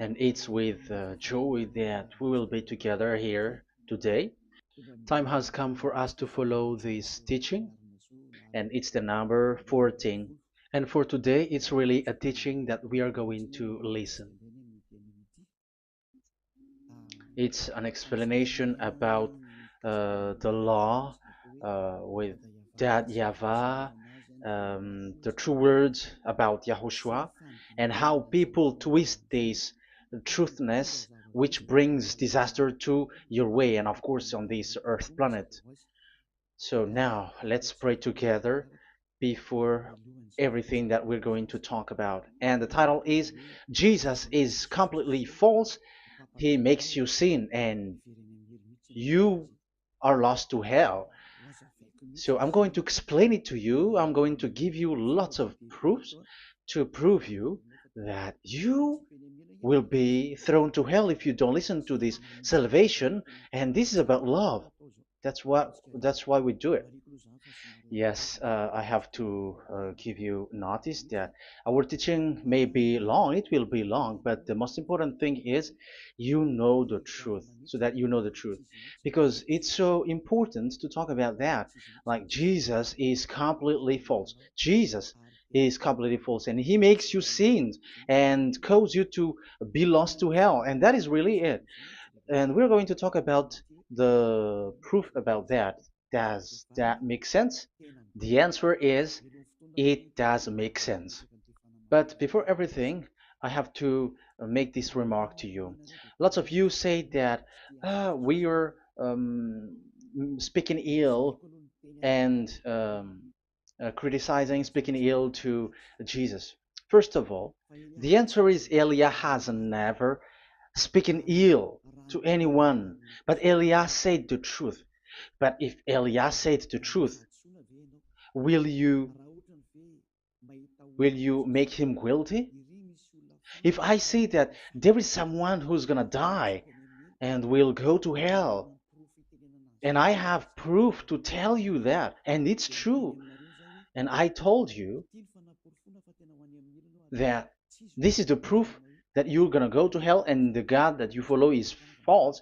And it's with joy that we will be together here today. Time has come for us to follow this teaching, and it's the number 14. And for today, it's really a teaching that we are going to listen. It's an explanation about the law with that YAHVAH, the true words about YAHOSHUAH, and how people twist this truthness which brings disaster to your way and of course on this earth planet. So now let's pray together before everything that we're going to talk about. And the title is Jesus is completely false. He makes you sin and you are lost to hell. So I'm going to explain it to you. I'm going to give you lots of proofs to prove you that you will be thrown to hell if you don't listen to this salvation. And this is about love. That's why we do it. Yes, I have to give you notice that our teaching may be long, it will be long, but the most important thing is you know the truth, so that you know the truth. Because it's so important to talk about that. Like Jesus is completely false. Jesus is completely false, and he makes you sin and cause you to be lost to hell, and that is really it. And we're going to talk about the proof about that. Does that make sense? The answer is it does make sense. But before everything, I have to make this remark to you. Lots of you say that we are speaking ill and criticizing, speaking ill to Jesus. First of all, the answer is Elia has never speaking ill to anyone, but Elias said the truth. But if Elias said the truth, will you will you make him guilty? If I say that there is someone who's gonna die and will go to hell, and I have proof to tell you that, and it's true, and I told you that this is the proof that you're gonna go to hell and the God that you follow is false,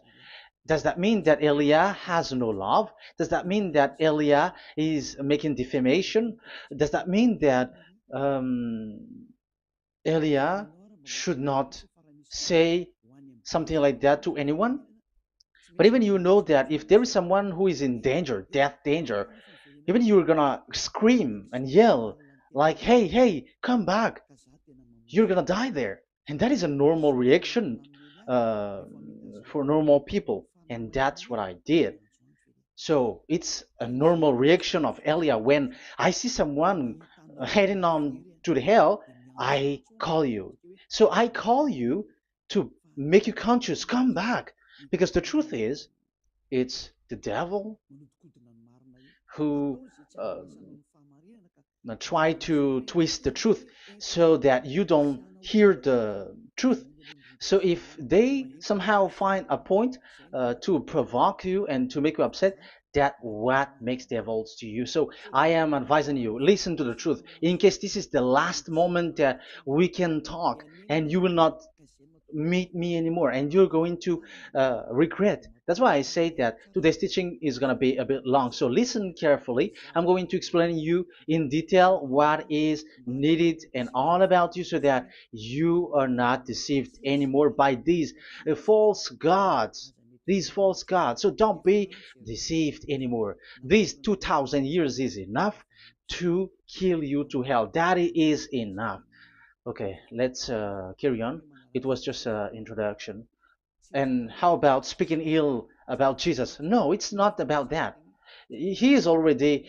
does that mean that Elia has no love? Does that mean that Elia is making defamation? Does that mean that um, Elia should not say something like that to anyone? But even you know that if there is someone who is in danger, death danger, even you're gonna scream and yell like, "Hey, hey, come back! You're gonna die there." And that is a normal reaction uh, for normal people, and that's what I did. So it's a normal reaction of Elia when I see someone heading on to the hell, I call you. So I call you to make you conscious, come back. Because the truth is, it's the devil who try to twist the truth so that you don't hear the truth. So if they somehow find a point to provoke you and to make you upset, that what makes devils to you. So I am advising you, listen to the truth. In case this is the last moment that we can talk and you will not meet me anymore and you're going to regret. That's why I say that today's teaching is going to be a bit long, so listen carefully. I'm going to explain you in detail what is needed and all about you so that you are not deceived anymore by false gods these false gods. So don't be deceived anymore. These 2000 years is enough to kill you to hell. That is enough. Okay, let's carry on. It was just an introduction. And how about speaking ill about Jesus? No, it's not about that. He is already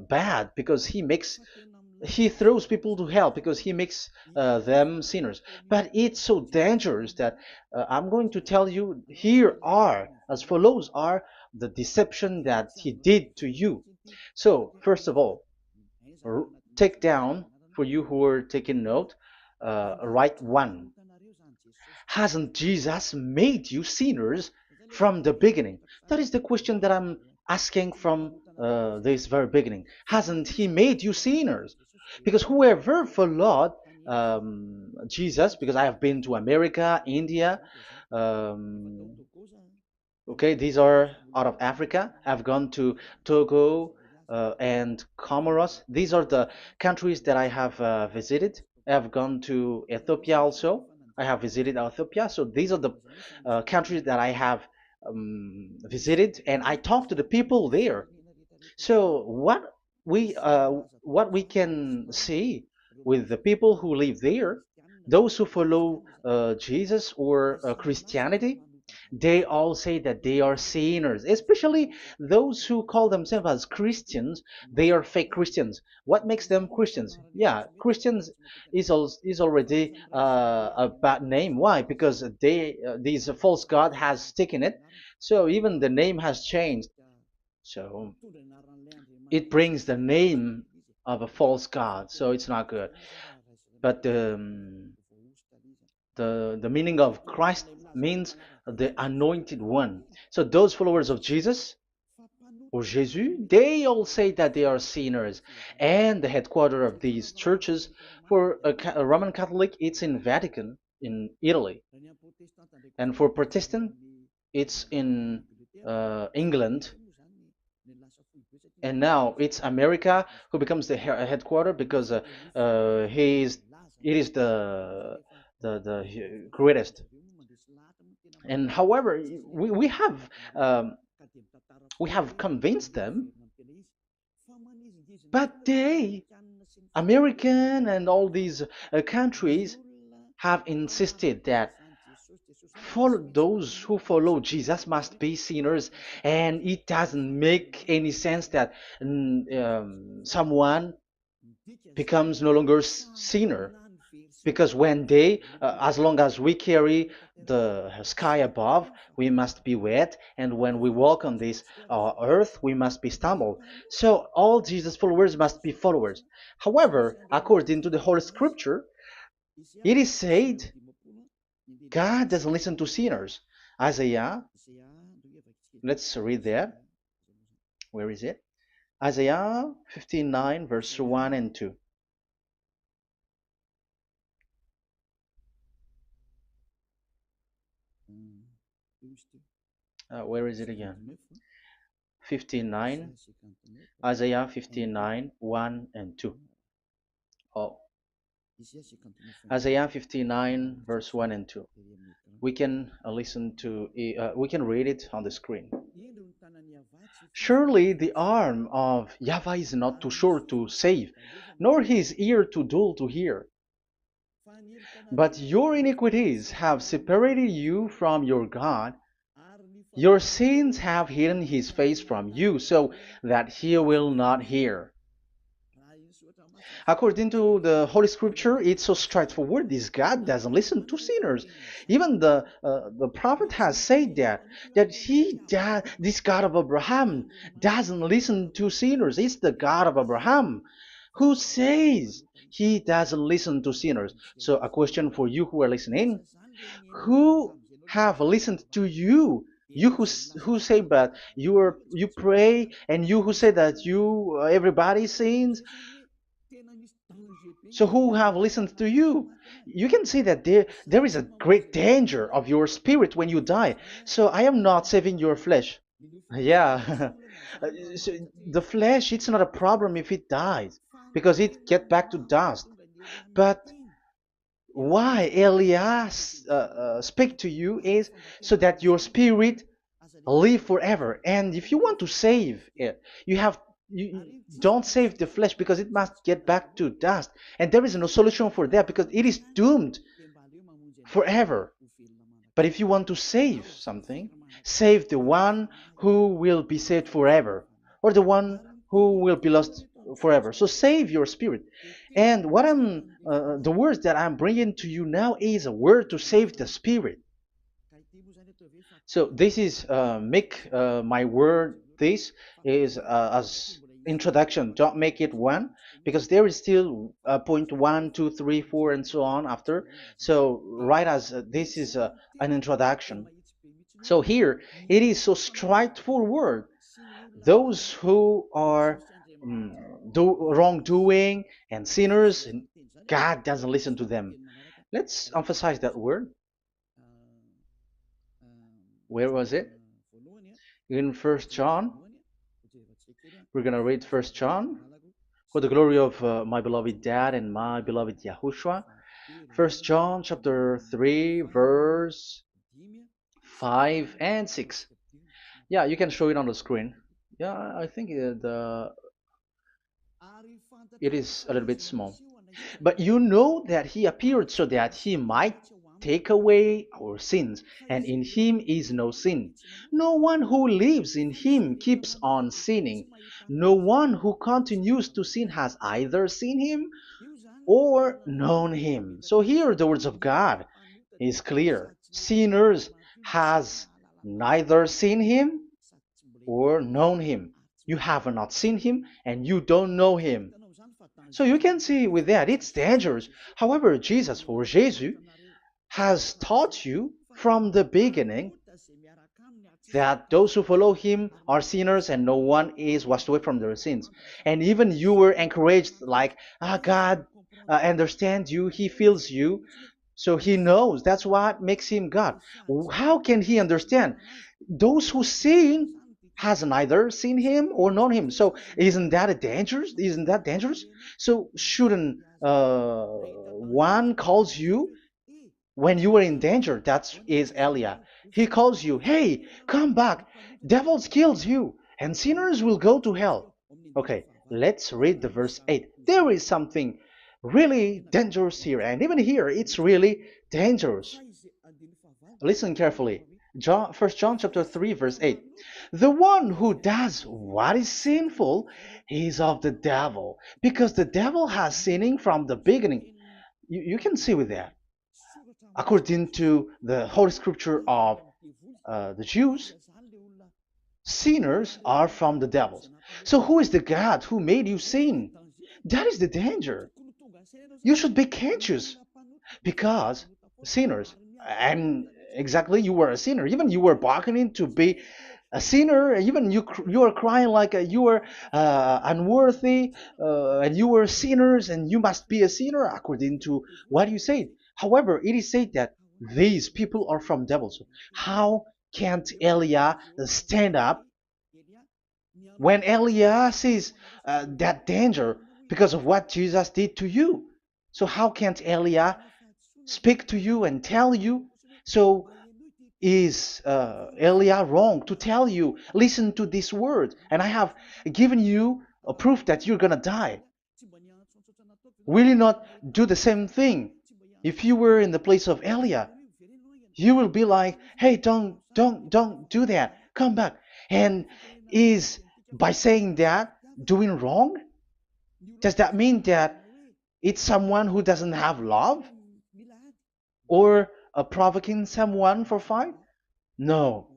bad because he throws people to hell because he makes them sinners. But it's so dangerous that I'm going to tell you here are as follows are the deception that he did to you. So first of all, take down for you who are taking note. Write one. Hasn't Jesus made you sinners from the beginning? That is the question that I'm asking from this very beginning. Hasn't he made you sinners? Because whoever followed Jesus, because I have been to America, India. Um, okay, these are out of Africa. I've gone to Togo and Comoros. These are the countries that I have visited. I've gone to Ethiopia also. I have visited Ethiopia. So these are the countries that I have visited, and I talked to the people there. So what we can see with the people who live there, those who follow Jesus or Christianity, they all say that they are sinners, especially those who call themselves as Christians. They are fake Christians. What makes them Christians? Yeah, Christians is already a bad name. Why? Because these false god has taken it. So even the name has changed. So it brings the name of a false god. So it's not good. But the meaning of Christ means the anointed one. So those followers of Jesus or Jesus, they all say that they are sinners. And the headquarters of these churches for a Roman Catholic, it's in Vatican in Italy, and for Protestant, it's in England, and now it's America who becomes the headquarter because he is it is the greatest. And however, we have um, we have convinced them, but they, American and all these countries, have insisted that follow those who follow Jesus must be sinners, and it doesn't make any sense that someone becomes no longer sinner, because when they as long as we carry the sky above, we must be wet, and when we walk on this earth, we must be stumbled. So all Jesus followers must be followers. However, according to the Holy Scripture, it is said God doesn't listen to sinners. Isaiah, let's read that. Where is it? Isaiah 59 verse 1 and 2. Where is it again? 59, Isaiah 59, 1 and 2. Oh, Isaiah 59, verse 1 and 2. We can we can read it on the screen. Surely the arm of Yahweh is not too short to save, nor his ear too dull to hear. But your iniquities have separated you from your God. Your sins have hidden his face from you so that he will not hear. According to the Holy Scripture, it's so straightforward. This God doesn't listen to sinners. Even the prophet has said that this God of Abraham doesn't listen to sinners. It's the God of Abraham who says he doesn't listen to sinners. So a question for you who are listening: who have listened to you? You who say that you pray, and you who say that you everybody sins, so who have listened to you? You can see that there is a great danger of your spirit when you die. So I am not saving your flesh. Yeah. So the flesh, it's not a problem if it dies, because it get back to dust. But why Elias speak to you is so that your spirit live forever. And if you want to save it, you don't save the flesh, because it must get back to dust, and there is no solution for that because it is doomed forever. But if you want to save something, save the one who will be saved forever, or the one who will be lost forever. So save your spirit. And the words that I'm bringing to you now is a word to save the spirit. So this is make my word. This is as introduction. Don't make it one, because there is still point one, two, three, four, and so on after. So right as this is an introduction. So here it is so straightforward. Those who are wrongdoing and sinners, God doesn't listen to them. Let's emphasize that word. Where was it? In First John. We're gonna read First John. For the glory of my beloved Dad and my beloved Yahushua. First John chapter 3 verse 5 and 6. Yeah, you can show it on the screen. Yeah, I think it is a little bit small. But you know that he appeared so that he might take away our sins, and in him is no sin. No one who lives in him keeps on sinning. No one who continues to sin has either seen him or known him. So here the words of God is clear. Sinners has neither seen him or known him. You have not seen him and you don't know him. So you can see with that it's dangerous. However, Jesus or Jesus has taught you from the beginning that those who follow him are sinners and no one is washed away from their sins. And even you were encouraged like, God understands you, he feels you, so he knows. That's what makes him God. How can he understand? Those who sin has neither seen him or known him. So isn't that a dangerous? Isn't that dangerous? So shouldn't one calls you when you are in danger? That is Elia. He calls you, hey, come back. Devils kills you, and sinners will go to hell. Okay, let's read the verse 8. There is something really dangerous here, and even here it's really dangerous. Listen carefully. John, 1 John chapter 3 verse 8. The one who does what is sinful is of the devil, because the devil has sinning from the beginning. You can see with that. According to the Holy Scripture of the Jews, sinners are from the devils. So who is the God who made you sin? That is the danger. You should be conscious because sinners, and exactly you were a sinner. Even you were bargaining to be a sinner. Even you were crying like you were unworthy, and you were sinners, and you must be a sinner according to what you said. However, it is said that these people are from devils. How can't Elia stand up when Elia sees that danger because of what Jesus did to you? So how can't Elia speak to you and tell you? So is Elia wrong to tell you, listen to this word, and I have given you a proof that you're gonna die? Will you not do the same thing? If you were in the place of Elia, you will be like, hey, don't do that, come back. And is by saying that doing wrong? Does that mean that it's someone who doesn't have love or provoking someone for fight? No.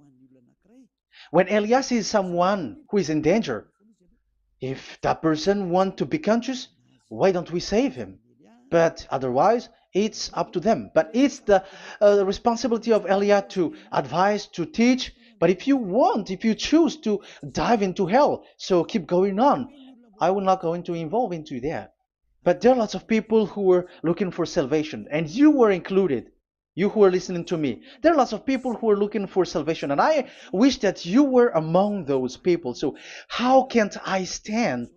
When Elias is someone who is in danger, if that person wants to be conscious, why don't we save him? But otherwise, it's up to them. But it's the responsibility of Elia to advise, to teach. But if you choose to dive into hell, so keep going on. I will not go into involve into that. But there are lots of people who were looking for salvation, and you were included. You who are listening to me, there are lots of people who are looking for salvation, and I wish that you were among those people. So how can't I stand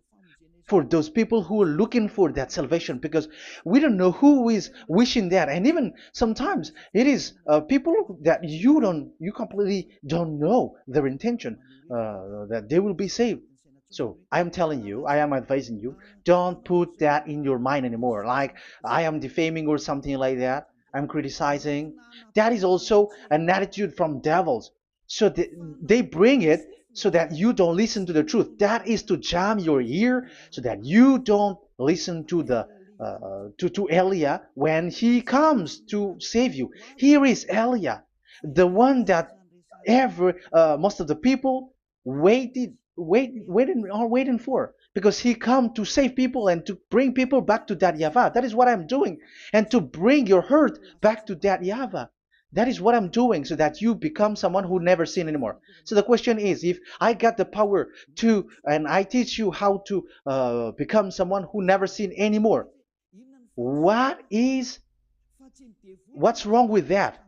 for those people who are looking for that salvation? Because we don't know who is wishing that, and even sometimes it is people that you completely don't know their intention that they will be saved. So I am telling you, I am advising you, don't put that in your mind anymore. Like I am defaming or something like that. I'm criticizing. That is also an attitude from devils. So they bring it so that you don't listen to the truth. That is to jam your ear so that you don't listen to the to Elia when he comes to save you. Here is Elia, the one that every most of the people waiting for, because he come to save people and to bring people back to that Yahvah. That is what I'm doing, and to bring your hurt back to that Yahvah. That is what I'm doing, so that you become someone who never sin anymore. So the question is, if I got the power to, and I teach you how to become someone who never sin anymore, What is what's wrong with that?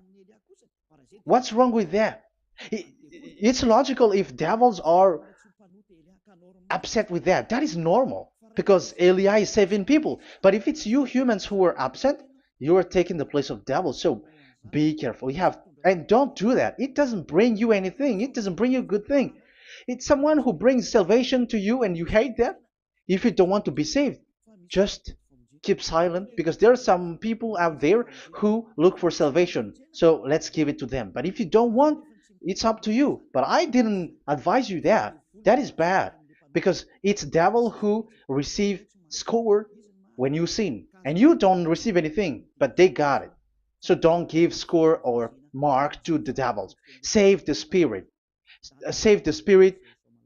What's wrong with that? It's logical if devils are upset with that. That is normal because Eli is saving people. But if it's you humans who are upset, you are taking the place of devils. So be careful. You have and don't do that. It doesn't bring you anything. It doesn't bring you a good thing. It's someone who brings salvation to you and you hate that. If you don't want to be saved, just keep silent because there are some people out there who look for salvation. So let's give it to them. But if you don't want, it's up to you. But I didn't advise you that. That is bad because it's devil who receive score when you sin and you don't receive anything, but they got it. So don't give score or mark to the devils. Save the spirit. Save the spirit,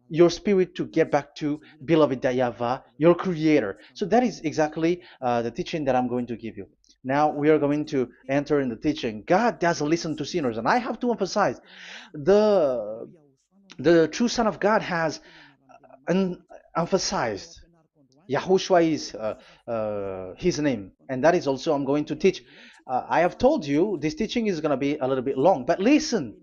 your spirit to get back to beloved Yahweh, your creator. So that is exactly the teaching that I'm going to give you. Now we are going to enter in the teaching. God doesn't listen to sinners, and I have to emphasize the the true Son of God has emphasized. Yahushua is his name, and that is also I'm going to teach. I have told you this teaching is going to be a little bit long, but listen.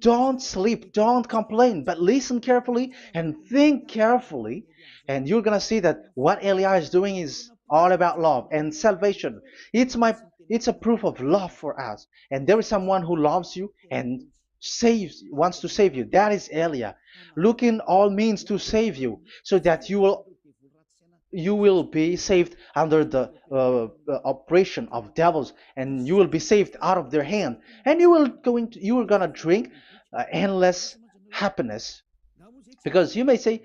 Don't sleep, don't complain, but listen carefully and think carefully, and you're gonna see that what Eliah is doing is all about love and salvation. It's my it's a proof of love for us, and there is someone who loves you and wants to save you. That is Eliah, looking all means to save you, so that you will be saved under the oppression of devils, and you will be saved out of their hand, and you are gonna drink endless happiness. Because you may say,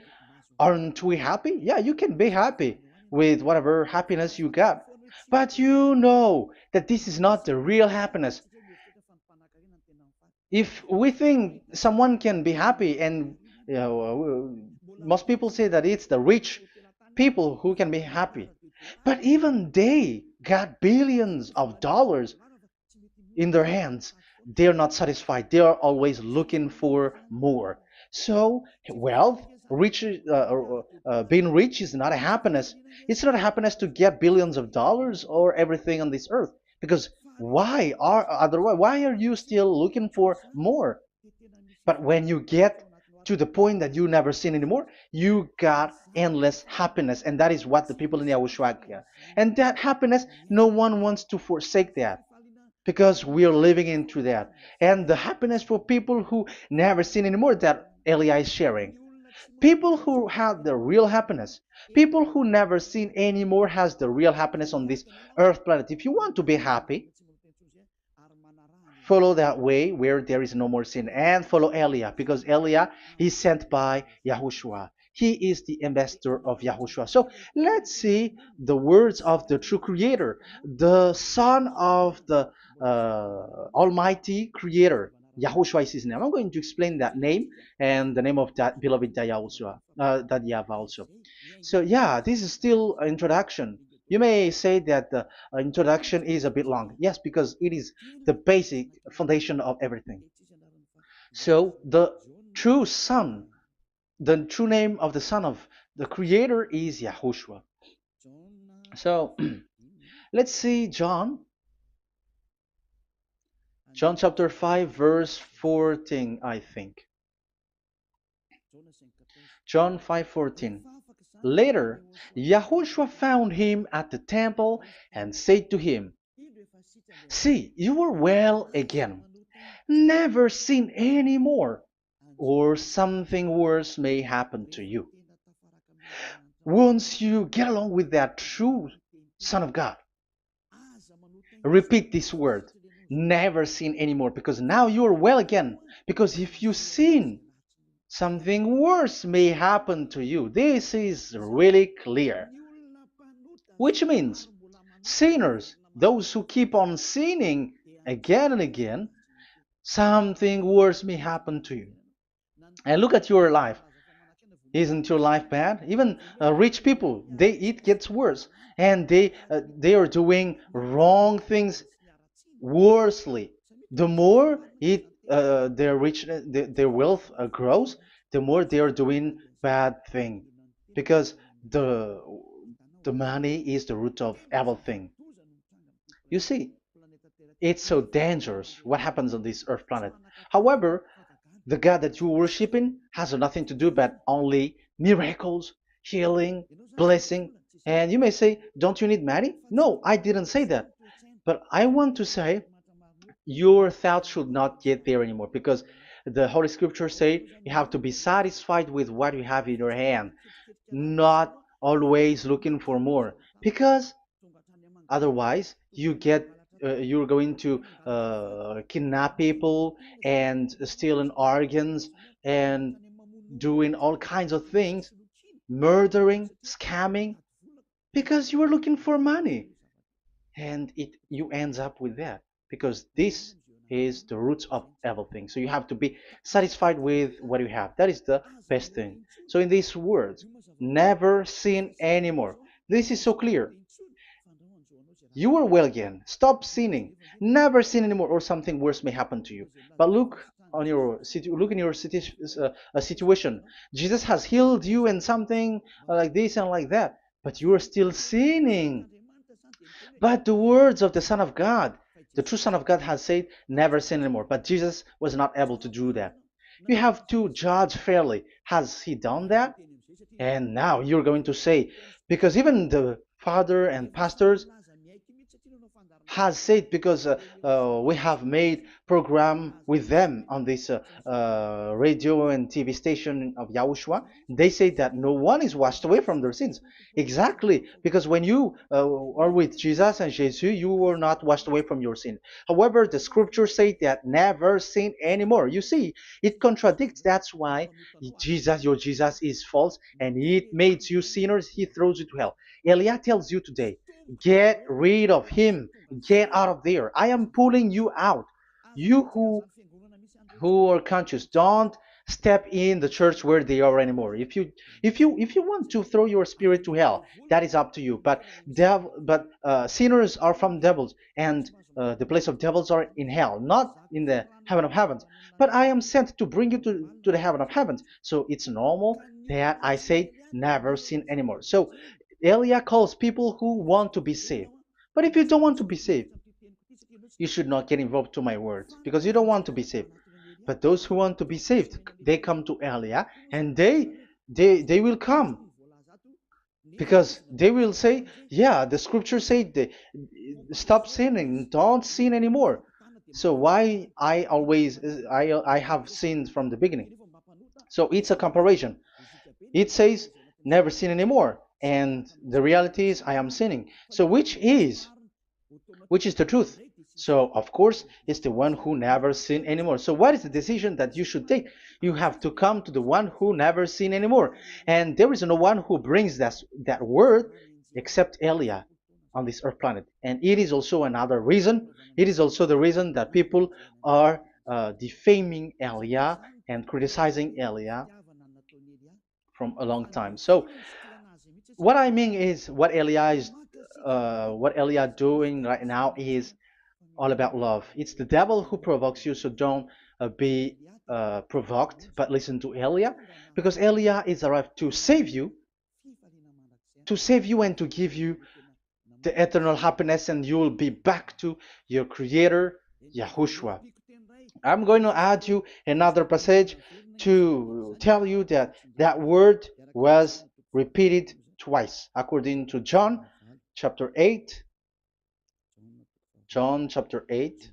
aren't we happy? Yeah, you can be happy with whatever happiness you got, but you know that this is not the real happiness. If we think someone can be happy, and most people say that it's the rich people who can be happy, but even they got billions of dollars in their hands, they're not satisfied. They are always looking for more. So wealth, being rich is not a happiness. It's not a happiness to get billions of dollars or everything on this earth. Because why are you still looking for more? But when you get to the point that you never sin anymore, you got endless happiness, and that is what the people in Yahushua get. And that happiness, no one wants to forsake that because we are living into that. And the happiness for people who never sin anymore that Elia is sharing. People who have the real happiness, people who never sin anymore has the real happiness on this earth planet. If you want to be happy, follow that way where there is no more sin and follow Elia because Elia is sent by Yahushua. He is the ambassador of Yahushua. So let's see the words of the true creator, the son of the almighty creator. Yahushua is his name. I'm going to explain that name and the name of that beloved Yahushua, that Yahweh also. So yeah, this is still an introduction. You may say that the introduction is a bit long. Yes, because it is the basic foundation of everything. So true son, the true name of the son of the creator is Yahushua. So let's see John chapter 5 verse 14, I think. John 5:14. Later, Yahushua found him at the temple and said to him, "See, you are well again. Never sin any more, or something worse may happen to you." Once you get along with that true Son of God, repeat this word, never sin anymore, because now you are well again. Because if you sin, something worse may happen to you. This is really clear. Which means sinners, those who keep on sinning again and again, something worse may happen to you. And look at your life. Isn't your life bad? Even rich people, it gets worse, and they are doing wrong things worsely. The more their rich their wealth grows, the more they are doing bad thing, because the money is the root of everything. You see, it's so dangerous what happens on this earth planet. However, the God that you're worshiping has nothing to do but only miracles, healing, blessing. And you may say, don't you need money? No, I didn't say that. But I want to say your thoughts should not get there anymore because the Holy Scriptures say you have to be satisfied with what you have in your hand, not always looking for more. Because otherwise, you're going to kidnap people and stealing organs and doing all kinds of things, murdering, scamming, because you are looking for money, and it you ends up with that because this is the roots of everything. So you have to be satisfied with what you have. That is the best thing. So in these words, never sin anymore. This is so clear. You are well again. Stop sinning. Never sin anymore, or something worse may happen to you. But look in your situation. Jesus has healed you and something like this and like that, but you are still sinning. But the words of the Son of God, the true Son of God, has said, "Never sin anymore." But Jesus was not able to do that. You have to judge fairly. Has he done that? And now you're going to say, because even the father and pastors has said, because we have made program with them on this radio and TV station of Yahushua. They say that no one is washed away from their sins. Exactly, because when you are with Jesus and Jesus, you were not washed away from your sin. However, the scriptures say that never sin anymore. You see, it contradicts. That's why your Jesus is false, and it makes you sinners. He throws you to hell. Elia tells you today, get rid of him. Get out of there. I am pulling you out. You who are conscious, don't step in the church where they are anymore. If you want to throw your spirit to hell, that is up to you. But sinners are from devils, and the place of devils are in hell, not in the heaven of heavens. But I am sent to bring you to the heaven of heavens. So it's normal that I say never sin anymore. So Elia calls people who want to be saved. But if you don't want to be saved, you should not get involved to my words because you don't want to be saved. But those who want to be saved, they come to Elia, and they will come because they will say, yeah, the scriptures say stop sinning, don't sin anymore. So why I have sinned from the beginning. So it's a comparison. It says never sin anymore, and the reality is I am sinning. So which is the truth? So, of course, it's the one who never sin anymore. So, what is the decision that you should take? You have to come to the one who never sin anymore. And there is no one who brings that word except Elia on this earth planet. And it is also another reason. It is also the reason that people are defaming Elia and criticizing Elia from a long time. So, what I mean is what Elia doing right now is all about love. It's the devil who provokes you, so don't be provoked, but listen to Elia, because Elia is arrived to save you and to give you the eternal happiness, and you will be back to your Creator, Yahushua. I'm going to add you another passage to tell you that that word was repeated twice, according to chapter 8, John chapter 8,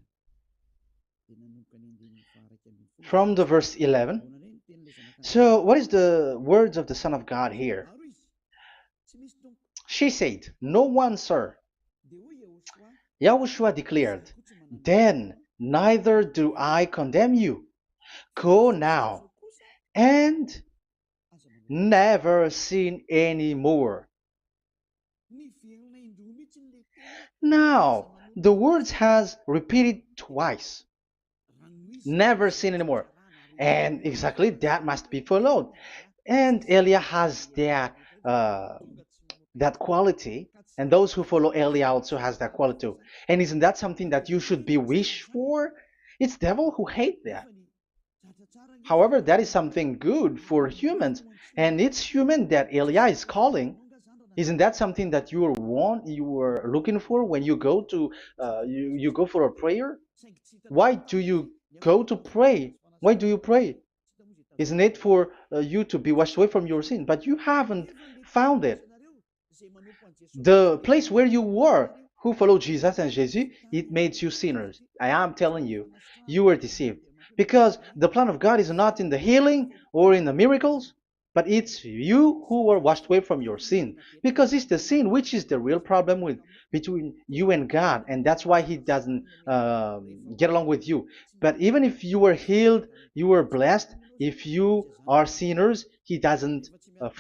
from the verse 11. So, what is the words of the Son of God here? She said, "No one, sir." Yahushua declared, "Then neither do I condemn you. Go now and never sin any more." Now, the words has repeated twice. Never sin anymore. And exactly that must be followed. And Elia has that quality, and those who follow Elia also has that quality too. And isn't that something that you should be wish for? It's devil who hate that. However, that is something good for humans, and it's human that Elia is calling. Isn't that something that you were looking for when you go to you go for a prayer? Why do you go to pray? Why do you pray? Isn't it for you to be washed away from your sin? But you haven't found it. The place where you were, who followed Jesus and Jesus, it made you sinners. I am telling you, you were deceived. Because the plan of God is not in the healing or in the miracles, but it's you who were washed away from your sin. Because it's the sin which is the real problem with between you and God, and that's why He doesn't get along with you. But even if you were healed, you were blessed. If you are sinners, He doesn't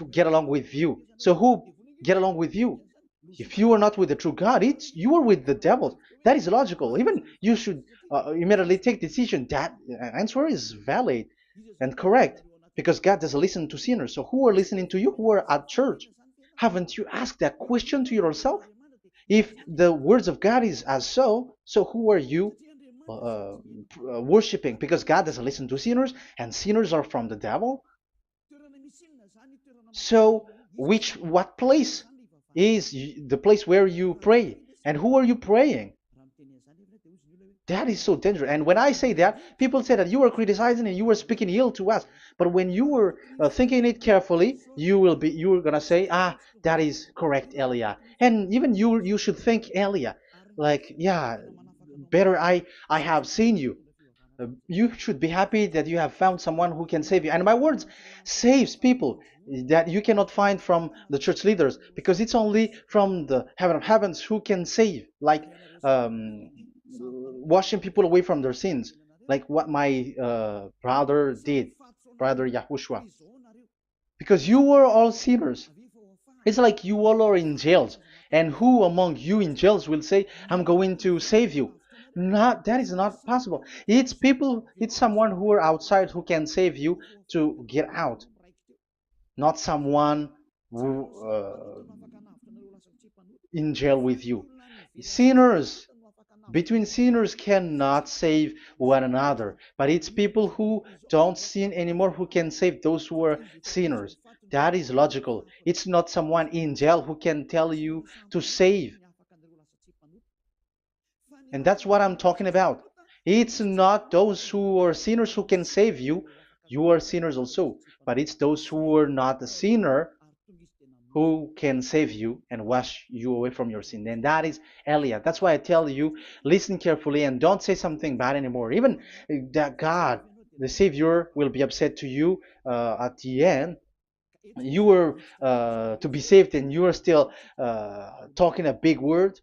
get along with you. So who get along with you? If you are not with the true God, it's you are with the devil. That is logical. Even you should immediately take decision. That answer is valid and correct because God doesn't listen to sinners. So who are listening to you? Who are at church? Haven't you asked that question to yourself? If the words of God is as so who are you worshiping? Because God doesn't listen to sinners, and sinners are from the devil. So, what place is the place where you pray? And who are you praying? That is so dangerous. And when I say that, people say that you are criticizing and you are speaking ill to us. But when you were thinking it carefully, you are gonna say, ah, that is correct, Elia. And even you should think, Elia, like, yeah, better I have seen you. You should be happy that you have found someone who can save you. And my words saves people that you cannot find from the church leaders because it's only from the heaven of heavens who can save, like washing people away from their sins, like what my brother did, brother Yahushua. Because you were all sinners. It's like you all are in jails. And who among you in jails will say, I'm going to save you? Not that is not possible. It's people, it's someone who are outside who can save you to get out, not someone who in jail with you. Sinners, between sinners cannot save one another, but it's people who don't sin anymore who can save those who are sinners. That is logical. It's not someone in jail who can tell you to save. And that's what I'm talking about. It's not those who are sinners who can save you. You are sinners also. But it's those who are not a sinner who can save you and wash you away from your sin. And that is Eliah. That's why I tell you, listen carefully and don't say something bad anymore. Even that God, the Savior, will be upset to you at the end. You were to be saved and you are still talking a big word.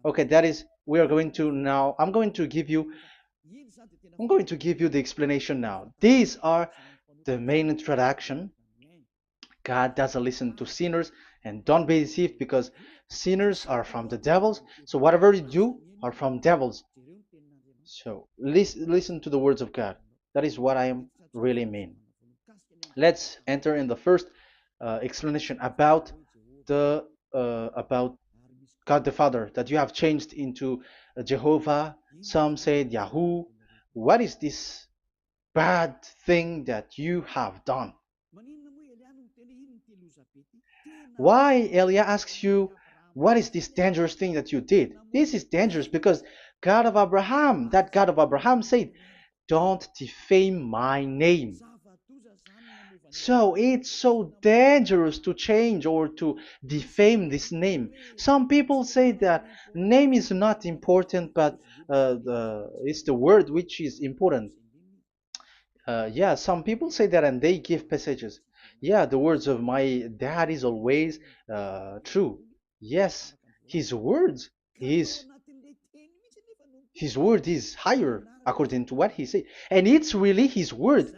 Okay, that is, we are going to now, I'm going to give you the explanation now. These are the main introduction. God doesn't listen to sinners, and don't be deceived because sinners are from the devils. So whatever you do are from devils. So listen to the words of God. That is what I am really mean. Let's enter in the first explanation about the about God the Father that you have changed into Jehovah. Some said Yahoo. What is this bad thing that you have done? Why Elia asks you, what is this dangerous thing that you did? This is dangerous because God of Abraham, that God of Abraham said, don't defame my name. So it's so dangerous to change or to defame this name. Some people say that name is not important, but it's the word which is important. Yeah, some people say that and they give passages. Yeah, the words of my dad is always true. Yes, his words is his word is higher according to what he said. And it's really his word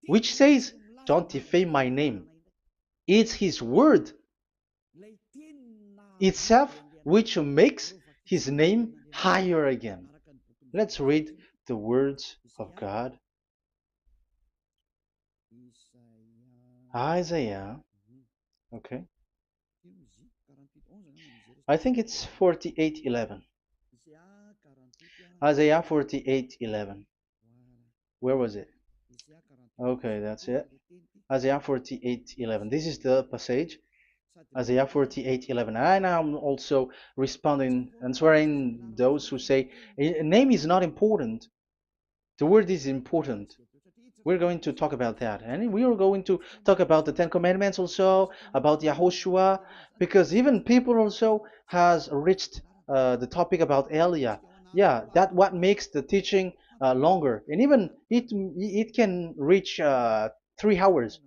which says, don't defame my name. It's his word itself which makes his name higher again. Let's read the words of God. Isaiah, okay. I think it's 48:11. Isaiah 48:11. Where was it? Okay, that's it. Isaiah 48:11. This is the passage. Isaiah 48:11. And I'm also responding, answering those who say a name is not important. The word is important. We're going to talk about that. And we are going to talk about the Ten Commandments also, about Yahushua, because even people also has reached the topic about Elia. Yeah, that what makes the teaching longer. And even it can reach 3 hours.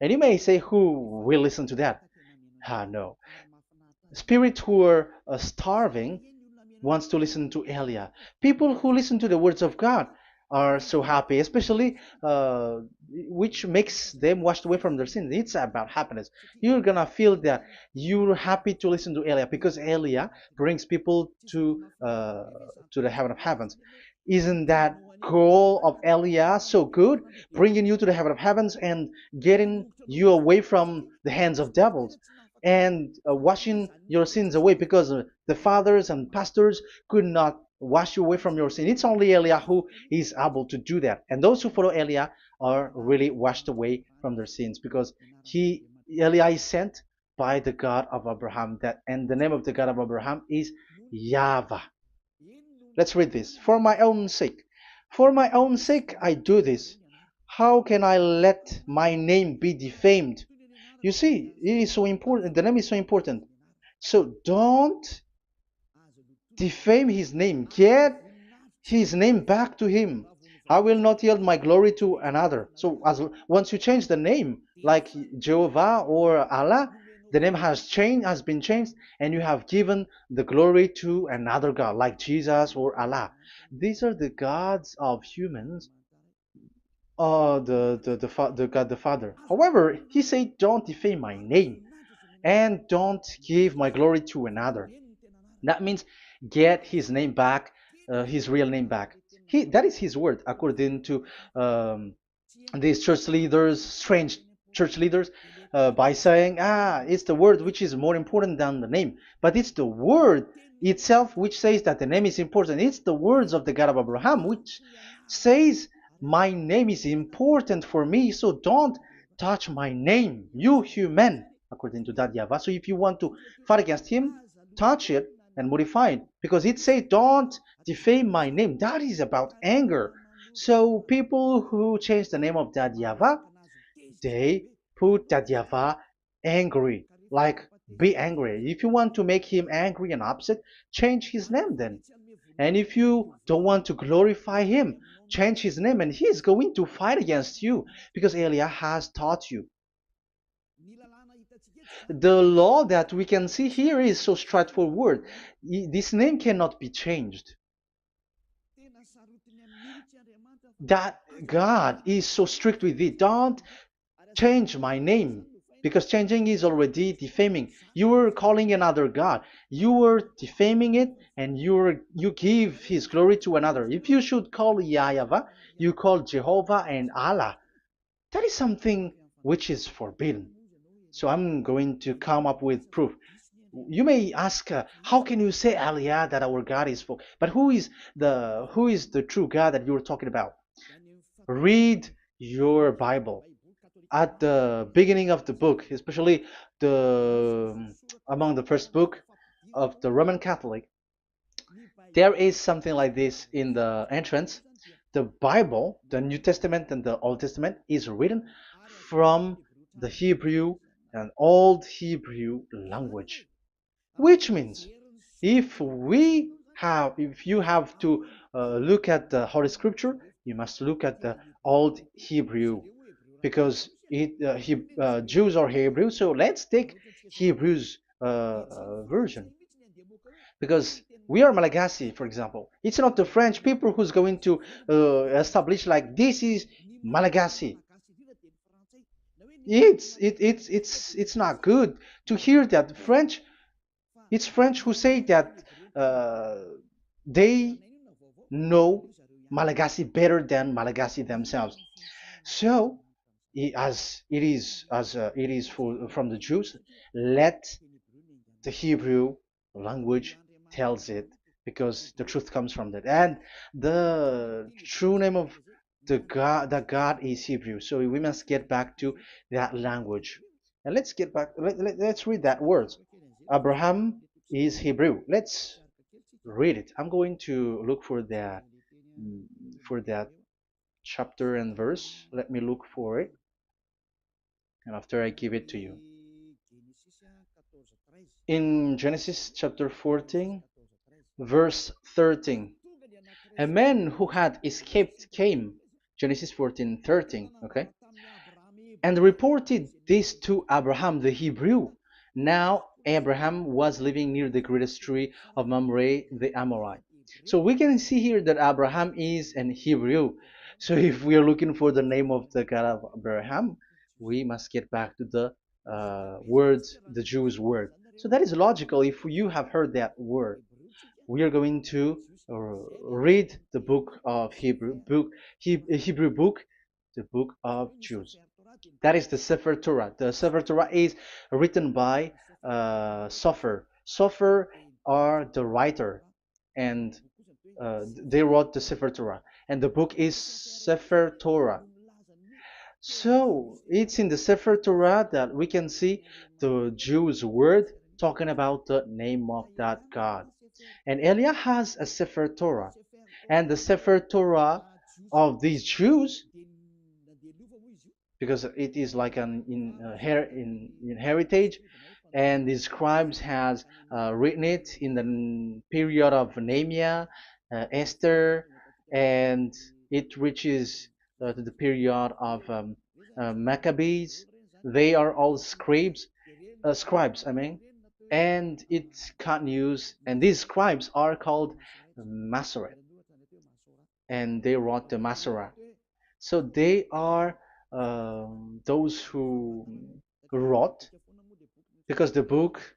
And you may say, who will listen to that? Ah, no. Spirits who are starving wants to listen to Elia. People who listen to the words of God are so happy, especially which makes them washed away from their sins. It's about happiness. You're gonna feel that you're happy to listen to Elia because Elia brings people to the heaven of heavens. Isn't that goal of Elia so good, bringing you to the heaven of heavens and getting you away from the hands of devils? And washing your sins away because the fathers and pastors could not wash you away from your sin. It's only Elia who is able to do that. And those who follow Elia are really washed away from their sins because Elia is sent by the God of Abraham. And the name of the God of Abraham is YAHVAH. Let's read this. For my own sake. For my own sake I do this. How can I let my name be defamed? You see, it is so important. The name is so important. So don't defame his name. Get his name back to him. I will not yield my glory to another. So once you change the name, like Jehovah or Allah, the name has been changed, and you have given the glory to another God, like Jesus or Allah. These are the gods of humans, the God the Father. However, he said, "Don't defame my name, and don't give my glory to another." That means get his name back, his real name back. That is his word, according to um, these church leaders, strange church leaders, by saying, it's the word which is more important than the name. But it's the word itself which says that the name is important. It's the words of the God of Abraham which says, my name is important for me, so don't touch my name, you human, according to that YAHVAH. So if you want to fight against him, touch it and modify it, because it says, don't defame my name. That is about anger. So people who change the name of that YAHVAH, they put that YAHVAH angry, like be angry. If you want to make him angry and upset, change his name then. And if you don't want to glorify him, change his name, and he's going to fight against you because Elia has taught you. The law that we can see here is so straightforward. This name cannot be changed. That God is so strict with it. Don't change my name, because changing is already defaming. You are calling another God. You are defaming it, and you give his glory to another. If you should call YAHVAH, you call Jehovah and Allah. That is something which is forbidden. So I'm going to come up with proof. You may ask, how can you say, Aliyah, that our God is full? But who is the true God that you're talking about? Read your Bible. At the beginning of the book, especially the among the first book of the Roman Catholic, there is something like this in the entrance. The Bible, the New Testament and the Old Testament, is written from the Hebrew and Old Hebrew language, which means if you have to look at the Holy Scripture, you must look at the Old Hebrew, because Jews are Hebrew. So let's take Hebrew's version, because we are Malagasy, for example. It's not the French people who's going to establish like this is Malagasy. It's not good to hear that French. It's French who say that uh, they know Malagasy better than Malagasy themselves. So, as it is from the Jews, let the Hebrew language tells it, because the truth comes from that, and the true name of the God is Hebrew. So we must get back to that language. And let's get back. Let's read that word. Abraham is Hebrew. Let's read it. I'm going to look mm, for that chapter and verse. Let me look for it, and after I give it to you. In Genesis chapter 14, verse 13, a man who had escaped came, Genesis 14:13, okay, and reported this to Abraham the Hebrew. Now Abraham was living near the greatest tree of Mamre the Amorite. So we can see here that Abraham is an Hebrew. So if we are looking for the name of the God of Abraham, we must get back to the word, the Jews' word. So that is logical. If you have heard that word, we are going to read the book of Hebrew book, the book of Jews. That is the Sefer Torah. The Sefer Torah is written by Sofer. Sofer are the writer, and they wrote the Sefer Torah, and the book is Sefer Torah. So it's in the Sefer Torah that we can see the Jews' word talking about the name of that God. And Elia has a Sefer Torah, and the Sefer Torah of these Jews, because it is like an in heritage, and the scribes has written it in the period of Nehemiah, Esther, and it reaches to the period of Maccabees. They are all scribes, I mean, and it continues, and these scribes are called Masoret, and they wrote the Masorah. So they are those who wrote, because the book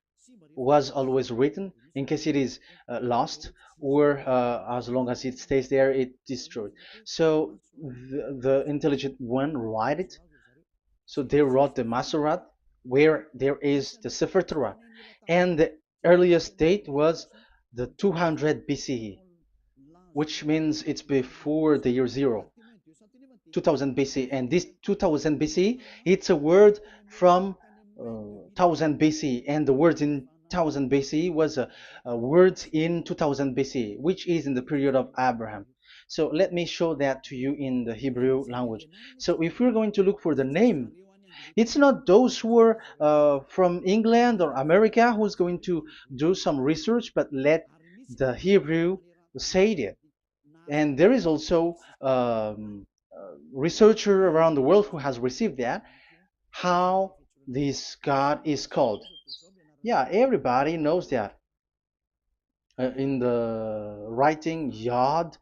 was always written in case it is lost, or as long as it stays there, it destroyed. So the intelligent one write it. So they wrote the Masorat, where there is the Sefer Torah, and the earliest date was the 200 BCE, which means it's before the year zero. 2000 BC, and this 2000 BC, it's a word from 1000 BC, and the word in 1000 BC was a word in 2000 BC, which is in the period of Abraham. So let me show that to you in the Hebrew language. So if we're going to look for the name, it's not those who are from England or America who's going to do some research, but let the Hebrew say it. And there is also researcher around the world who has received that, how this God is called. Yeah, everybody knows that. In the writing Yod,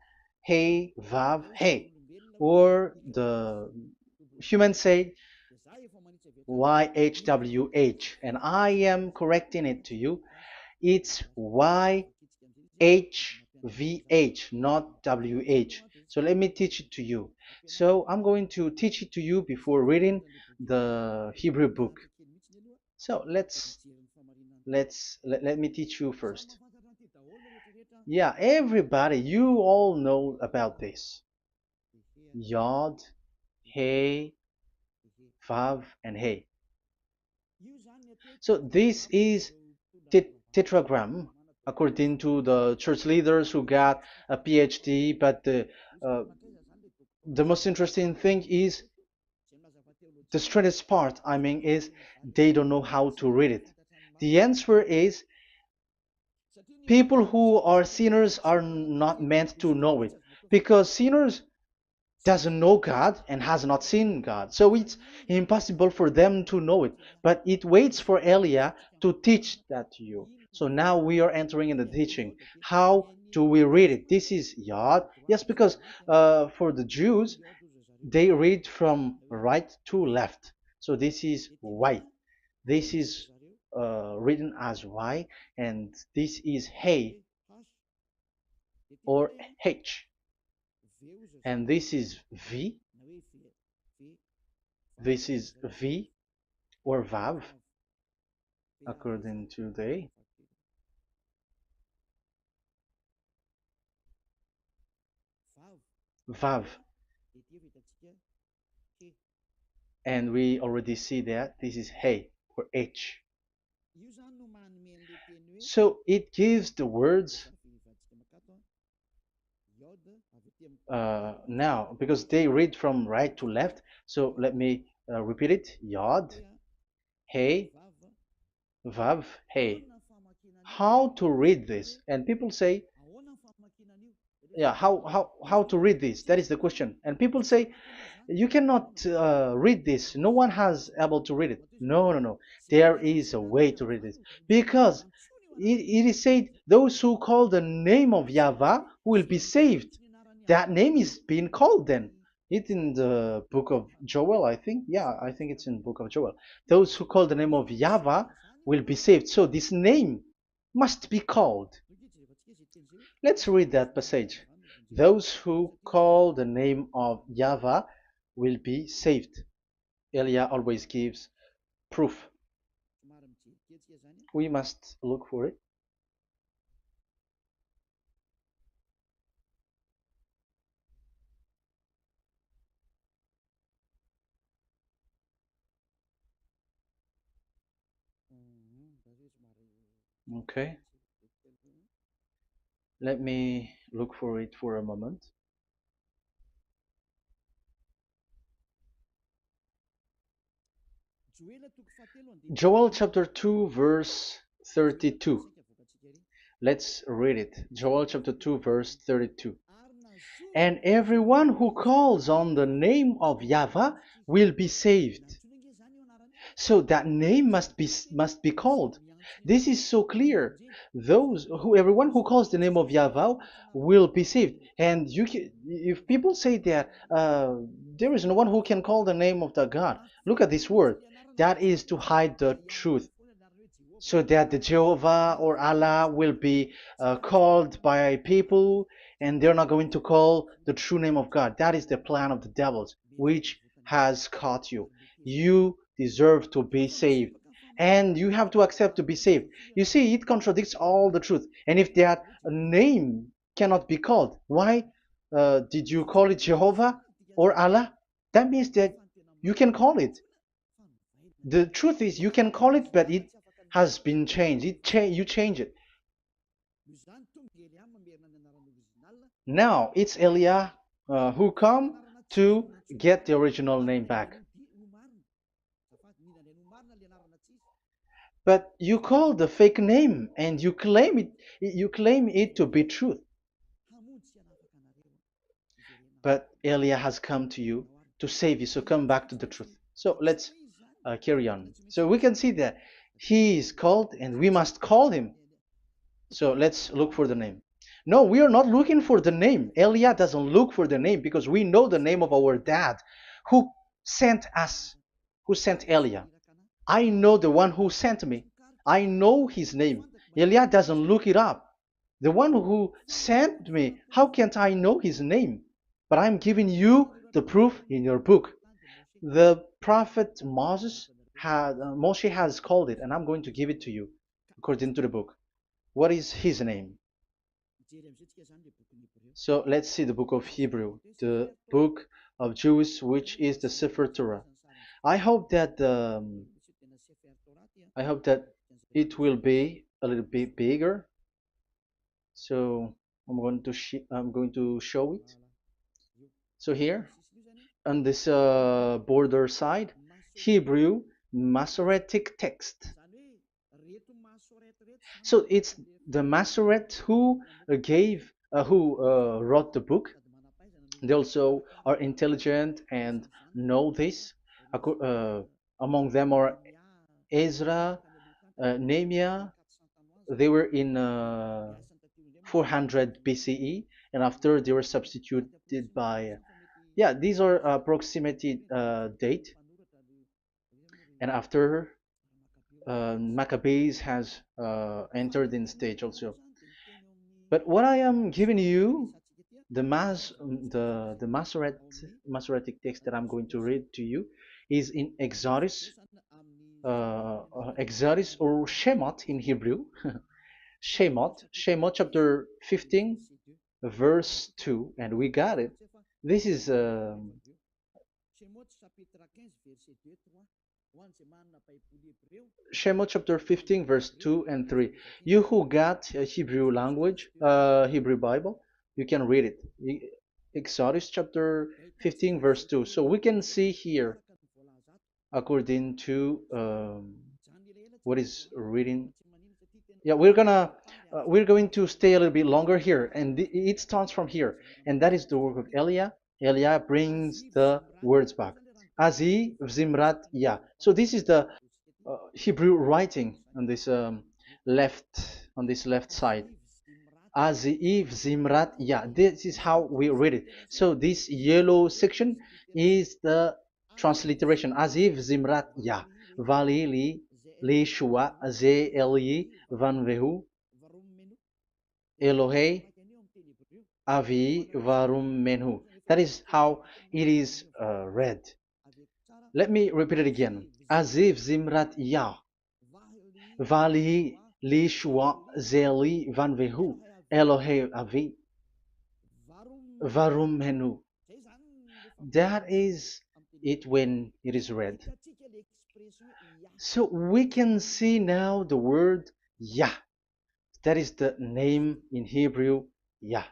Hey, Vav, Hey, or the human say YHWH, and I am correcting it to you. It's YHVH, not WH. So let me teach it to you. So I'm going to teach it to you before reading the Hebrew book. So let me teach you first. Yeah, everybody, you all know about this. Yod, Hey, Vav, and Hey. So this is tetragram, according to the church leaders who got a PhD. But the most interesting thing is, the strangest part, I mean, is they don't know how to read it. The answer is, people who are sinners are not meant to know it, because sinners doesn't know God and has not seen God. So it's impossible for them to know it. But it waits for Elia to teach that to you. So now we are entering in the teaching. How do we read it? This is Yod. Yes, because for the Jews, they read from right to left. So this is Y. This is written as Y, and this is Hey or H, and this is V. This is V or Vav, according to the Vav, and we already see that this is Hey or H. So it gives the words now because they read from right to left. So let me repeat it. Yod, Hey, Vav, Hey. How to read this? And people say, yeah, how to read this? That is the question. And people say, you cannot read this. No one has able to read it. No, no, no. There is a way to read this because it is said those who call the name of Yahweh will be saved. That name is being called then. It's in the book of Joel, I think. Yeah, I think it's in the book of Joel. Those who call the name of Yahweh will be saved. So this name must be called. Let's read that passage. Those who call the name of Yahweh will be saved. Elia always gives proof. We must look for it. Okay, let me look for it for a moment. Joel chapter 2, verse 32. Let's read it. Joel chapter 2, verse 32. And everyone who calls on the name of Yahweh will be saved. So that name must be called. This is so clear. Everyone who calls the name of Yahweh will be saved. And if people say that there is no one who can call the name of the God, look at this word. That is to hide the truth, so that the Jehovah or Allah will be called by people, and they're not going to call the true name of God. That is the plan of the devils, which has caught you. You deserve to be saved, and you have to accept to be saved. You see, it contradicts all the truth. And if that name cannot be called, why did you call it Jehovah or Allah? That means that you can call it. The truth is, you can call it, but it has been changed. You change it. Now it's Elia who come to get the original name back. But you call the fake name and you claim it. You claim it to be truth. But Elia has come to you to save you. So come back to the truth. So let's carry on. So we can see that he is called and we must call him. So let's look for the name. No, we are not looking for the name. Elia doesn't look for the name because we know the name of our dad who sent us, who sent Elia. I know the one who sent me. I know his name. Elia doesn't look it up. The one who sent me, how can't I know his name? But I'm giving you the proof in your book. The prophet Moshe has called it, and I'm going to give it to you according to the book. What is his name? So let's see the book of Hebrew, the book of Jews, which is the Sefer Torah. I hope that it will be a little bit bigger. So I'm going to show it. So here on this border side, Hebrew Masoretic text. So it's the Masoret who wrote the book. They also are intelligent and know this. Among them are Ezra, Nehemiah. They were in 400 BCE, and after they were substituted by, yeah, these are approximated date. And after Maccabees has entered in stage also. But what I am giving you, the Masoretic text that I'm going to read to you, is in Exodus or Shemot in Hebrew. Shemot chapter 15, verse 2, and we got it. This is Shemot chapter 15, verse 2 and 3. You who got a Hebrew language, Hebrew Bible, you can read it. Exodus chapter 15, verse 2. So we can see here, according to what is reading. Yeah, we're going to stay a little bit longer here, and it starts from here, and that is the work of Eliah. Eliah brings the words back. Azi Zimrat Ya. So this is the Hebrew writing on this left side. Aziv Zimrat Ya. This is how we read it. So this yellow section is the transliteration. Aziv Zimrat Ya. Vali li shua ze eli van vehu Elohei avi varum menhu. That is how it is read. Let me repeat it again. Aziv Zimrat Ya. Vali li shua ze eli van vehu Elohei avi varum menhu. That is it when it is read. So we can see now the word Yah. That is the name in Hebrew, Yah.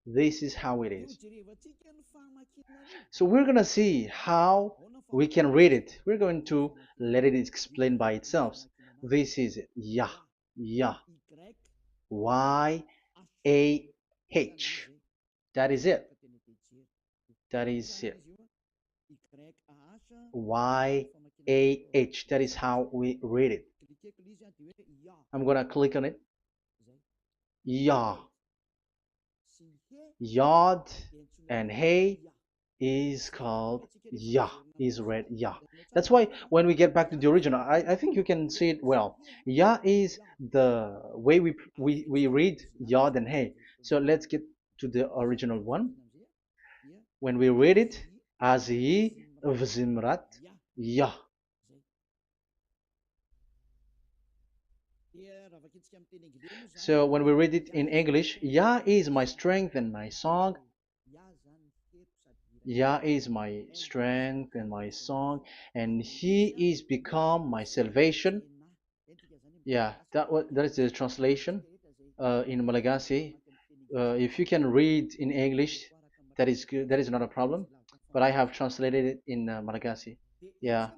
This is how it is. So we're going to see how we can read it. We're going to let it explain by itself. This is it. Yah. Yah. Y-A-H. That is it. That is it. Y-A-H. That is how we read it. I'm going to click on it. Yah. Yod and Hey is called Yah, is read Yah. That's why when we get back to the original, I think you can see it well. Yah is the way we read Yod and Hey. So let's get to the original one. When we read it, Azi Vzimrat Yah. So when we read it in English, Yah is my strength and my song. Yah is my strength and my song, and He is become my salvation. Yeah, that is the translation in Malagasy. If you can read in English, that is good. That is not a problem. But I have translated it in Malagasy. Yeah.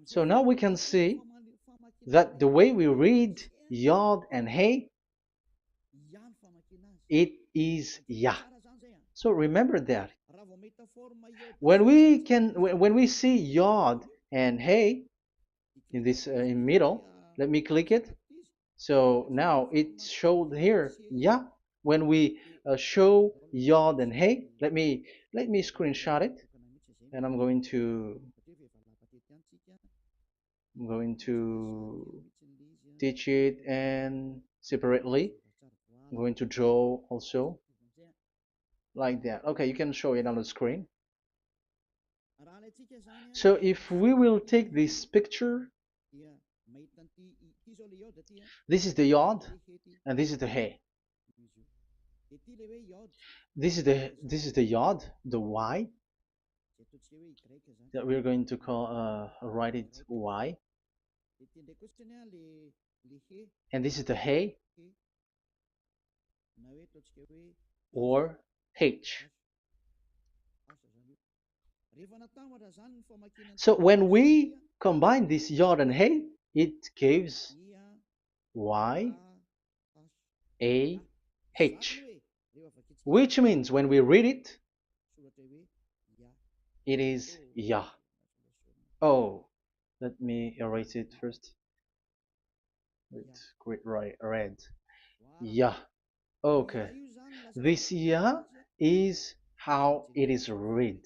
So now we can see that the way we read Yod and Hey, it is Yah. So remember that. When we see Yod and Hey in this in middle, let me click it. So now it showed here, yeah. When we show Yod and Hey, let me screenshot it, and I'm going to teach it and separately. I'm going to draw also like that. Okay, you can show it on the screen. So if we will take this picture, this is the Yod and this is the Hey. This is the Yod, the Y that we're going to call write it Y, and this is the Hey or H. So when we combine this Yod and Hey, it gives Y A H, which means when we read it, it is Yah. Oh, let me erase it first with great red. Yah. Okay. This Yah is how it is read.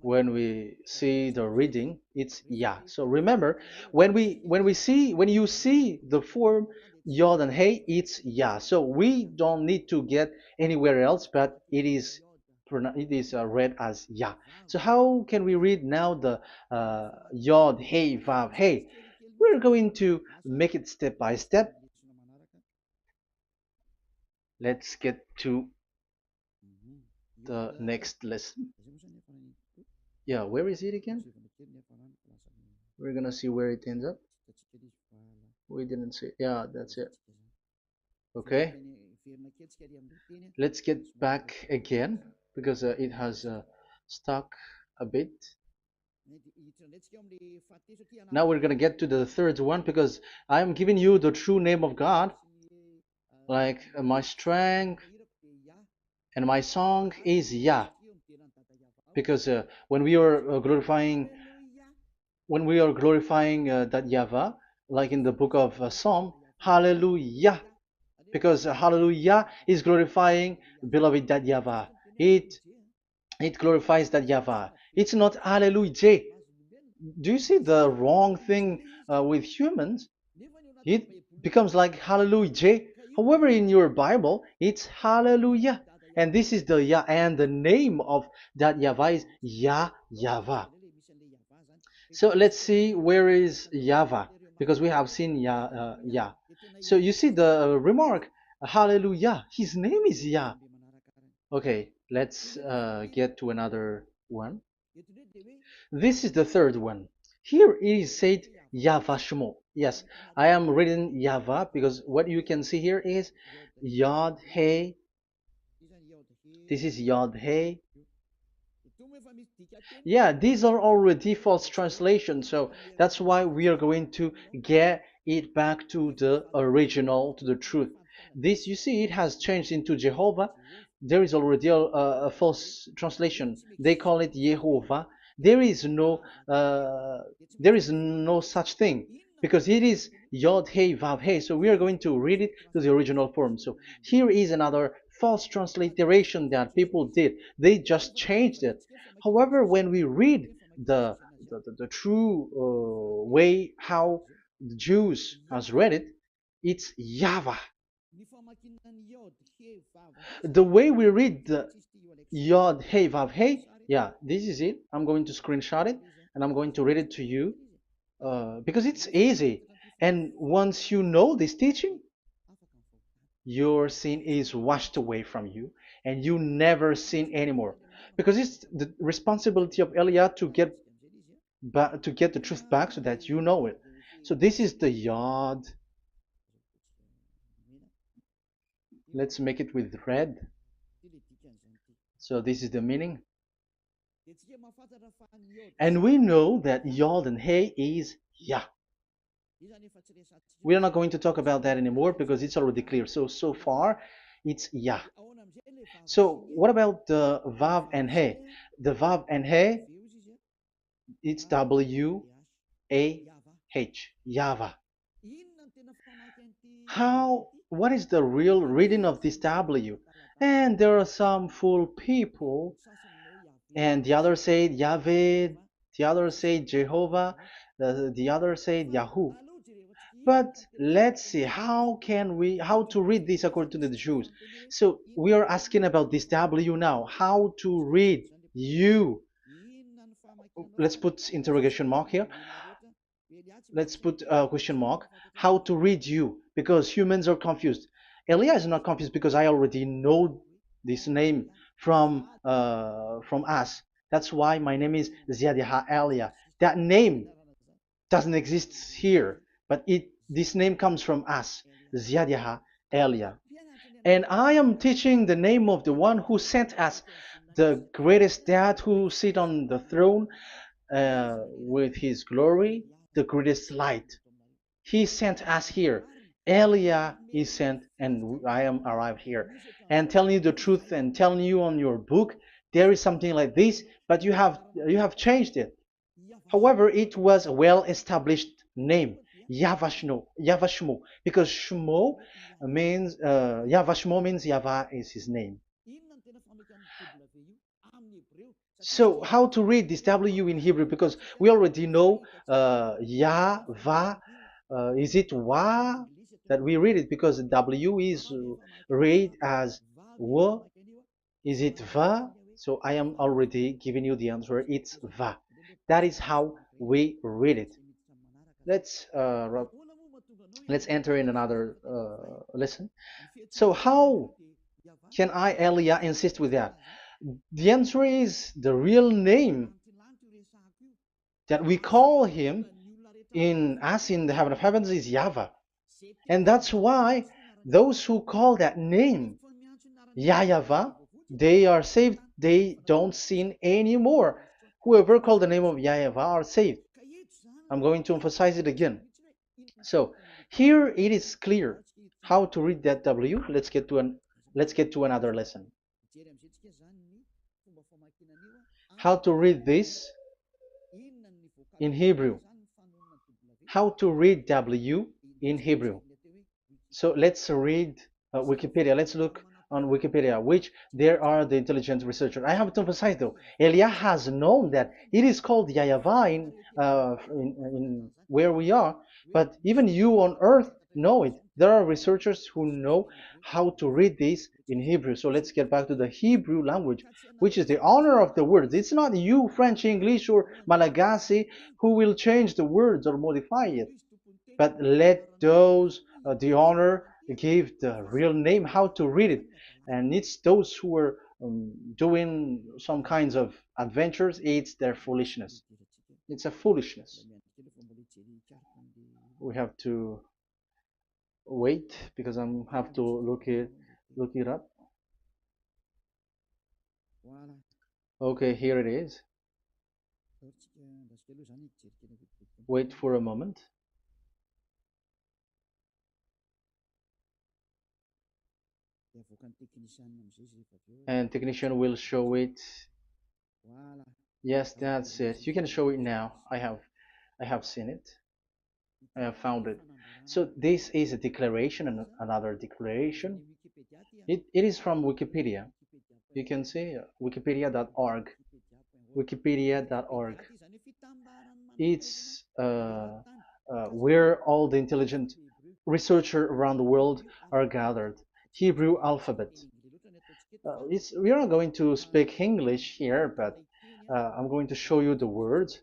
When we see the reading, it's Yah. So remember, when you see the form Yod and Hey, it's Yah. So we don't need to get anywhere else, but it is read as Yah. So how can we read now the Yod, Hey, Vav, Hey? We're going to make it step by step. Let's get to the next lesson. Yeah, where is it again? We're gonna see where it ends up. We didn't see. Yeah, that's it. Okay, let's get back again because it has stuck a bit. Now we're gonna get to the third one because I'm giving you the true name of God, like my strength and my song is Yah, because when we are glorifying that Yahweh, like in the book of Psalm, Hallelujah, because Hallelujah is glorifying beloved that Yahweh. It it glorifies that Yahweh. It's not Hallelujah. Do you see the wrong thing with humans? It becomes like Hallelujah. However, in your Bible, it's Hallelujah. And this is the Yah, and the name of that Yahweh is Yahweh. So let's see where is Yahweh, because we have seen Yah. So you see the remark, Hallelujah. His name is Yah. Okay, let's get to another one. This is the third one. Here it is said YAHVAH. Yes, I am reading Yahvah because what you can see here is Yod Hey. This is Yod Hey. Yeah, these are already false translations, so that's why we are going to get it back to the original, to the truth. This, you see, it has changed into Jehovah. There is already a false translation. They call it Yehovah. There is no, uh, there is no such thing because it is Yod Hey Vav Hey. So we are going to read it to the original form. So here is another false transliteration that people did. They just changed it. However, when we read the true way how the Jews has read it, it's Yahweh. The way we read the Yod Hey Vav Hey, yeah, this is it. I'm going to screenshot it and I'm going to read it to you because it's easy. And once you know this teaching, your sin is washed away from you and you never sin anymore. Because it's the responsibility of Elia to get back, to get the truth back so that you know it. So this is the Yod. Let's make it with red. So this is the meaning. And we know that Yod and Hey is Yah. We are not going to talk about that anymore because it's already clear. So far, it's Yah. So what about the Vav and He? The Vav and He, it's W-A-H, Yahvah. What is the real reading of this W? And there are some fool people, and the other said Yahweh, the other said Jehovah, the other said Yahoo. But let's see how to read this according to the Jews. So we are asking about this W now. How to read you? Let's put interrogation mark here. Let's put a question mark. How to read you? Because humans are confused. Elia is not confused because I already know this name from us. That's why my name is Ziadiha Elia. That name doesn't exist here, but this name comes from us, Ziadiha Elia. And I am teaching the name of the one who sent us, the greatest dad who sit on the throne with his glory, the greatest light. He sent us here. Elia is sent, and I am arrived here. And telling you the truth and telling you on your book, there is something like this, but you have changed it. However, it was a well-established name, Yahvah, because Shmo means Yahvah means Yahweh is his name. So how to read this W in Hebrew? Because we already know Yahvah. Is it Wa that we read it? Because W is read as W. Is it Va? So I am already giving you the answer. It's Va. That is how we read it. Let's uh, let's enter in another lesson. So how can I, Elia, insist with that? The answer is the real name that we call him in as in the heaven of heavens is YAHVAH. And that's why those who call that name YAHVAH, they are saved. They don't sin anymore. Whoever called the name of YAHVAH are saved. I'm going to emphasize it again. So here it is clear how to read that W. Let's get to another lesson. How to read this in Hebrew. How to read W in Hebrew. So let's read Wikipedia. Let's look on Wikipedia, which there are the intelligent researchers. I have to emphasize though, Elia has known that it is called YAHVAH in where we are, but even you on earth know it. There are researchers who know how to read this in Hebrew. So let's get back to the Hebrew language, which is the honor of the words. It's not you, French, English, or Malagasy, who will change the words or modify it, but let those the honor give the real name how to read it, and it's those who are doing some kinds of adventures. It's their foolishness. It's a foolishness. We have to wait because I have to look it up. Okay, here it is. Wait for a moment. And technician will show it. Yes, that's it. You can show it now. I have seen it. I have found it. So this is a declaration and another declaration. It is from Wikipedia. You can see wikipedia.org. Wikipedia.org. It's where all the intelligent researchers around the world are gathered. Hebrew alphabet. We are not going to speak English here, but I'm going to show you the words.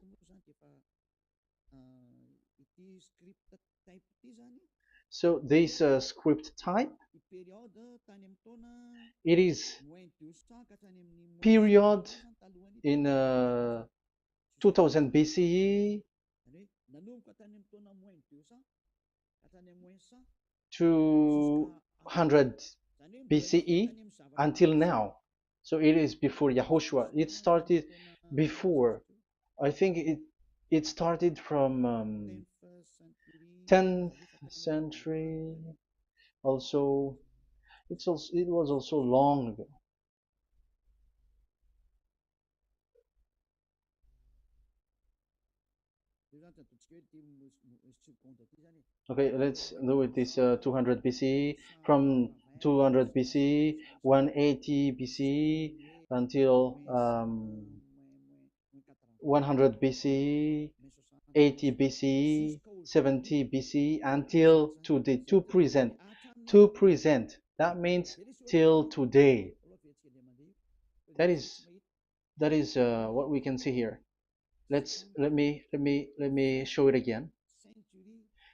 So this script type, it is period in 2000 BCE to 100 BCE until now. So it is before Yahushua. It started before. I think it started from 10th century. Also, it was also long ago. Okay, let's do it this 200 BCE, from 200 BCE, 180 BCE until 100 BCE, 80 BCE, 70 BCE until today, to present. To present. That means till today. That is what we can see here. Let me show it again.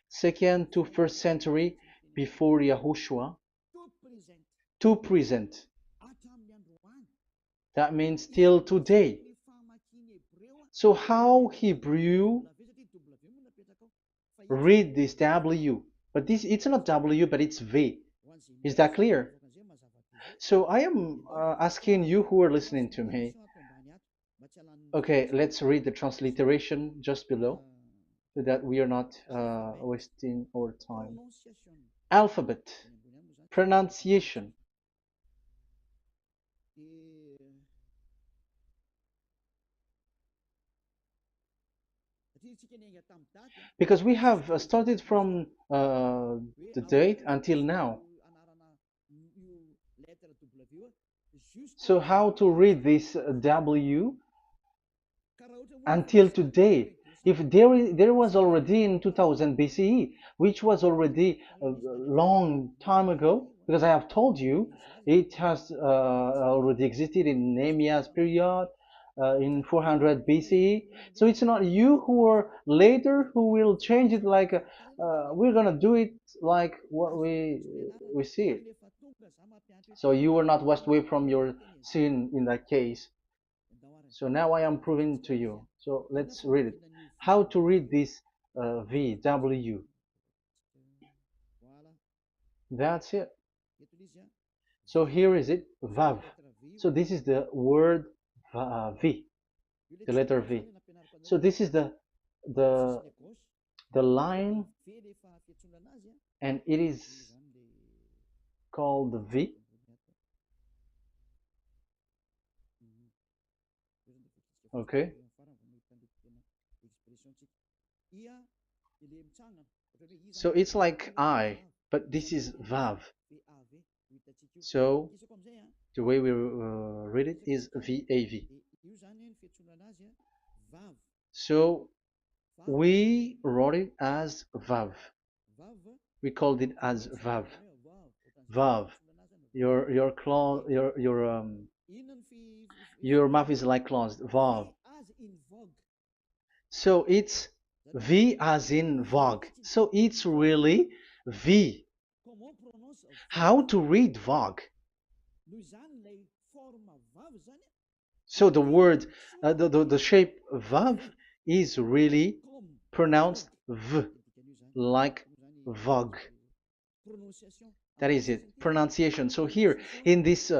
Second to first century before Yahushua. To present. That means till today. So how Hebrew read this W? But this, it's not W, but it's V. Is that clear? So I am asking you who are listening to me. Okay, let's read the transliteration just below so that we are not wasting our time. Alphabet, pronunciation. Because we have started from the date until now. So how to read this W until today? If there was already in 2000 BCE, which was already a long time ago, because I have told you it has already existed in Nehemiah's period, in 400 BCE. So it's not you who are later who will change it, like we're gonna do it like what we see it. So you were not washed away from your sin in that case. So now I am proving to you. So let's read it. How to read this V, W. That's it. So here is it, VAV. So this is the word V, the letter V. So this is the the line, and it is called the V. Okay. So it's like I, but this is VAV. So the way we read it is VAV. So we wrote it as VAV. We called it as VAV. VAV. Your claw, your mouth is like closed. VAV. So it's V as in Vogue. So it's really V. How to read Vogue? So the word, the shape Vav is really pronounced V, like Vogue. That is it, pronunciation. So here in this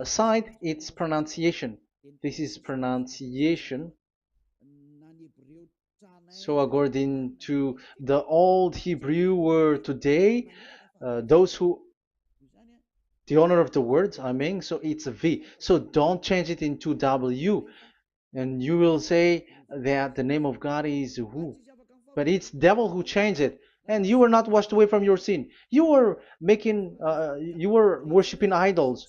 side, it's pronunciation. This is pronunciation. So according to the old Hebrew word today, those who, the owner of the words, I mean, so it's a V. So don't change it into W. And you will say that the name of God is who? But it's devil who changed it. And you were not washed away from your sin. You were you were worshiping idols.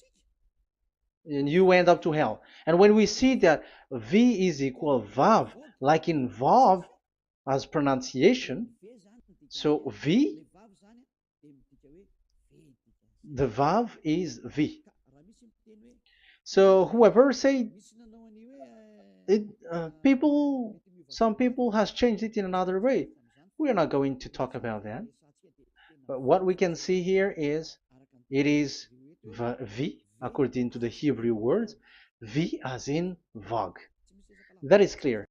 And you went up to hell. And when we see that V is equal Vav, like in Vav, as pronunciation, so V, the Vav is V. So whoever say it, some people has changed it in another way. We are not going to talk about that. But what we can see here is it is V according to the Hebrew words, V as in Vog. That is clear.